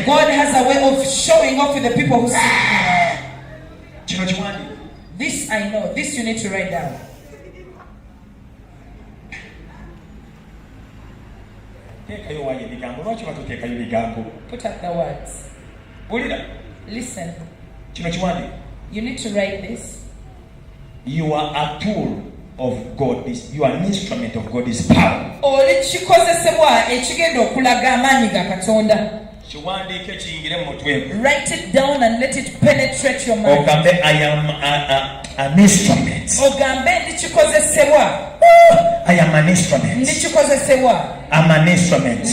God has a way of showing off with the people who seek Him. This I know. This you need to write down. Put up the words. Listen. You need to write this. You are a tool of God. You are an instrument of God's power. Write it down and let it penetrate your mind. I am an instrument. I am an instrument. I'm an instrument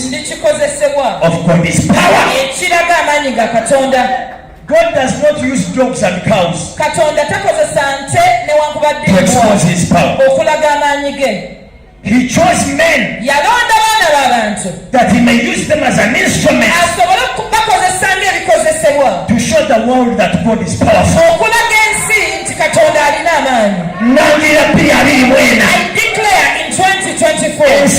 of God's power. God does not use dogs and cows to expose His power. He chose men that He may use them as an instrument to show the world that God is powerful. I declare in 2024, as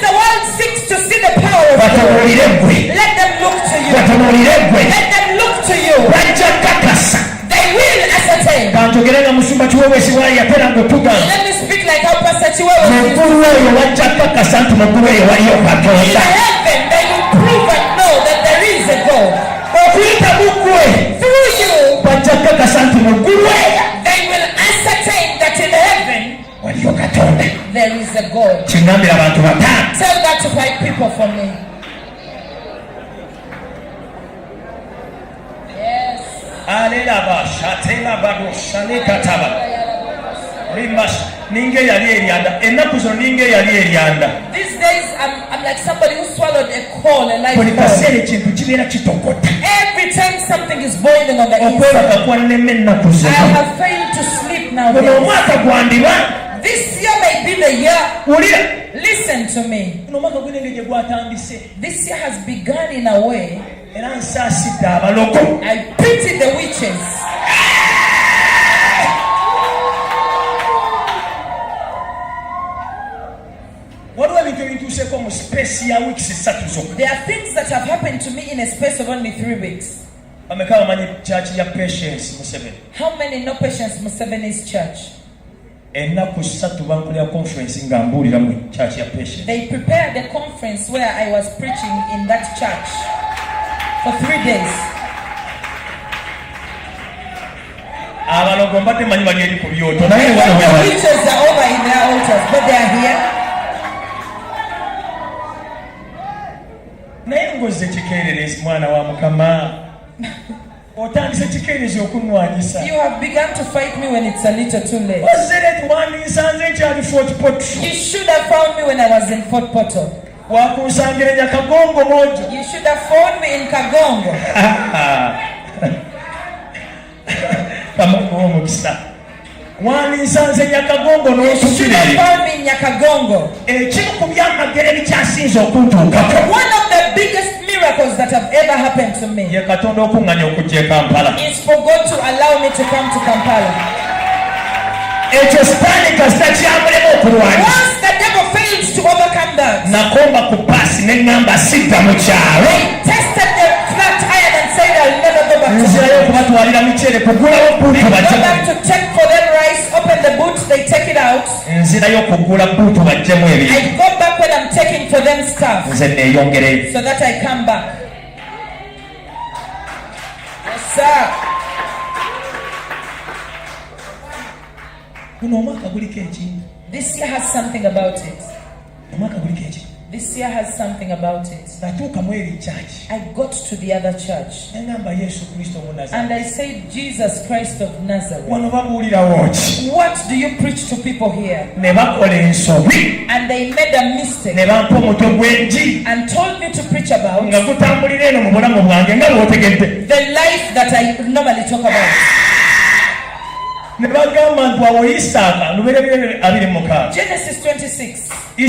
the world seeks to see the power of God, let them look to you. Let them look to you. They will ascertain. Let me speak like how Pastor Chiwewe said. In heaven, they will prove and know that there is a God. Through you, they will ascertain that in heaven there is a God. Tell that to 5 people for me. Yes. These days I'm like somebody who swallowed a coal, a live coal. Every time something is boiling on the inside, I have failed to sleep now. This year may be the year. Listen to me. This year has begun in a way. I pity the witches. There are things that have happened to me in a space of only 3 weeks. How many know Patience Museveni's church? They prepared the conference where I was preaching in that church for 3 days. The preachers are over in their altars, but they are here. You have begun to fight me when it's a little too late. You should have found me when I was in Fort Portal. You should have found me in Kagongo. You should have found me in Nyakagongo. One of the biggest miracles that have ever happened to me is for God to allow me to come to Kampala. Once the devil fails to overcome that, they tested the flat iron and said, I'll never go back to go back to check for them rice, open the boot, they take it out. I go back when I'm taking for them stuff, so that I come back. Yes, sir. This year has something about it. This year has something about it. I got to the other church and I said, Jesus Christ of Nazareth, what do you preach to people here? And they made a mistake and told me to preach about the life that I normally talk about. Genesis 26. And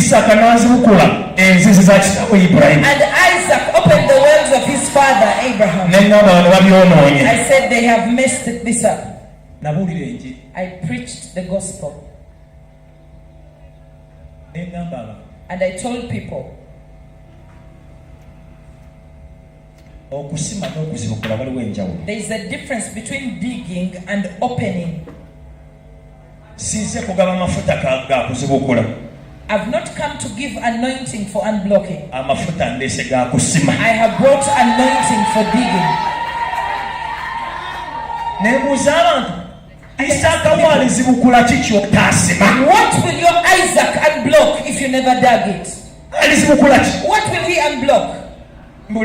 Isaac opened the wells of his father Abraham. I said they have messed this up. I preached the gospel. And I told people There is a difference between digging and opening. I've not come to give anointing for unblocking. I have brought anointing for digging. What will your Isaac unblock if you never dug it? What will he unblock? Ask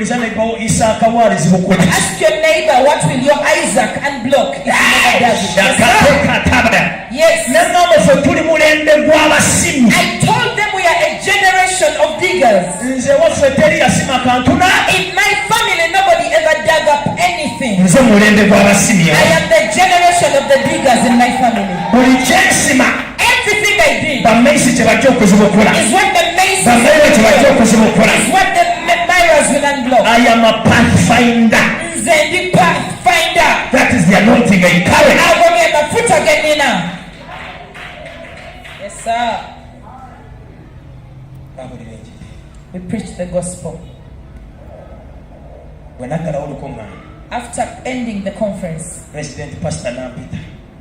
your neighbor, what will your Isaac unblock if you never dug it? Yes. I told them we are a generation of diggers. In my family, nobody ever dug up anything. I am the generation of the diggers in my family. Everything I did is what the Masons is what the Myras will unblock. I am a pathfinder. That is the anointing I carry. Yes, sir. We preach the gospel. After ending the conference,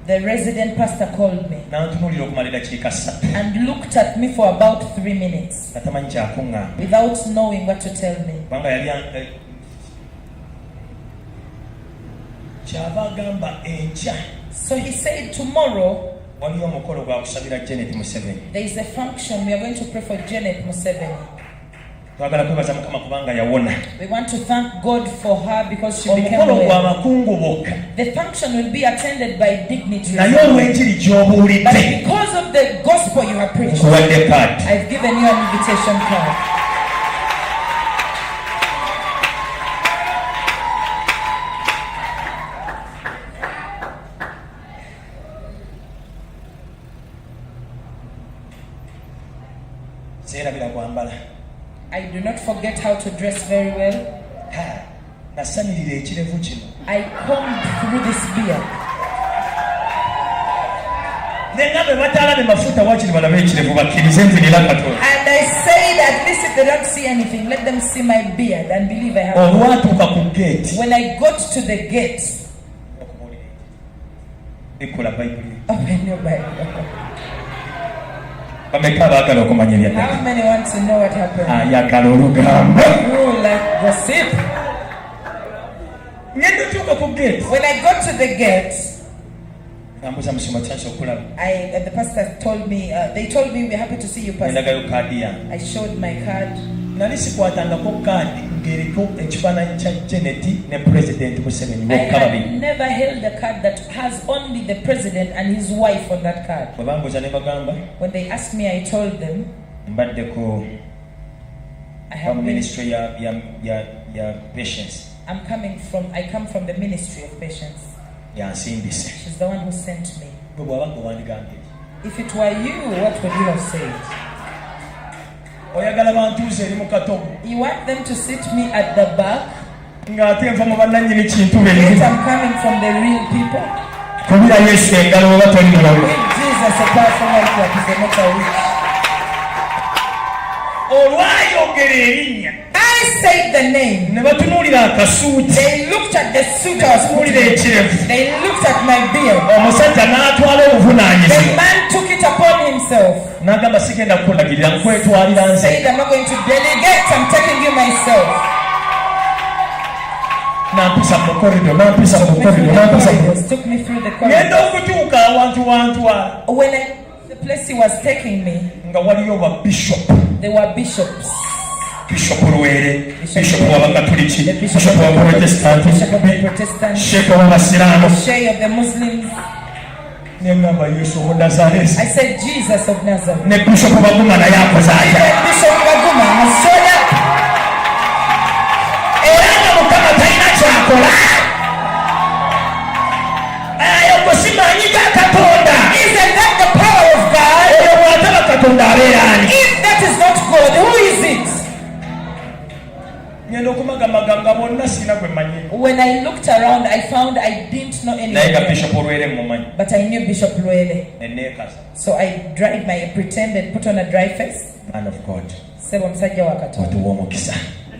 the resident pastor called me and looked at me for about 3 minutes without knowing what to tell me. So he said, tomorrow there is a function. We are going to pray for Janet Museveni. We want to thank God for her because she became well. The function will be attended by dignitaries. But because of the gospel you have preached, I've given you an invitation card. I do not forget how to dress very well. I combed through this beard. And I said, at least if they don't see anything, let them see my beard and believe I have it. When I got to the gate, open your Bible. How many want to know what happened? Oh, like gossip. When I got to the gate, the pastor told me, they told me, we're happy to see you, pastor. I showed my card. I had never held a card that has only the president and his wife on that card. When they asked me, I told them I have ministry patience. I come from the ministry of patience. She's the one who sent me. If it were you, what would you have said? You want them to sit me at the back? Yet I'm coming from the real people. Give Jesus a powerful hand clap. He's a matter I said the name. They looked at the suit I was putting. They looked at my beard. The man took it upon himself. Said, I'm not going to delegate, I'm taking you myself. Took me through the corridors. When the place he was taking me, there were bishops. Bishop Ruere, Bishop of Catholic, Bishop of Protestant, Sheikh of Islam, Sheikh of the Muslims. I said Jesus of Nazareth. Bishop of Aguma na yako zaya. Bishop of Aguma has shown up. Era mukama taina chakola. Ayo kusimanyi katonda. Isn't that the power of God? If that is not God, who is it? When I looked around, I found I didn't know anything. But I knew Bishop Luele. So I pretended, put on a dry face. Man of God.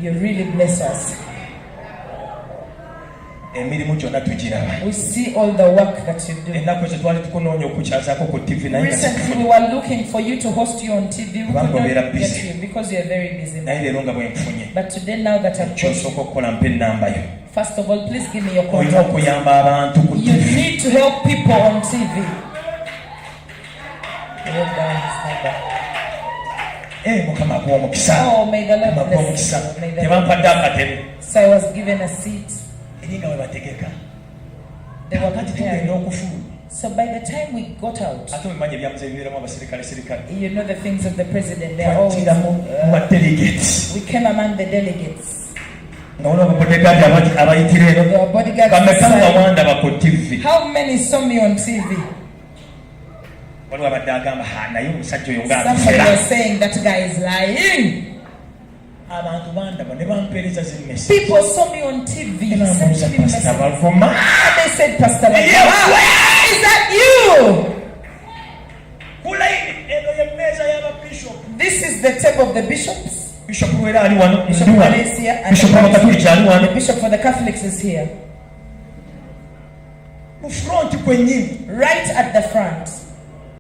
You really bless us. We see all the work that you do. Recently we were looking for you to host you on TV. We could not get you because you are very busy. But today, now that I've got you, first of all, please give me your contact. You need to help people on TV. Oh, may the Lord bless you. So I was given a seat. They were prepared. So by the time we got out, you know the things of the president. They are always. We came among the delegates. There were bodyguards. How many saw me on TV? Somebody was saying that guy is lying. People saw me on TV. Sent me messages. They said, Pastor, is that you? This is the table of the bishops. Bishop Wale is here, and the bishop for the Catholics is here. Right at the front.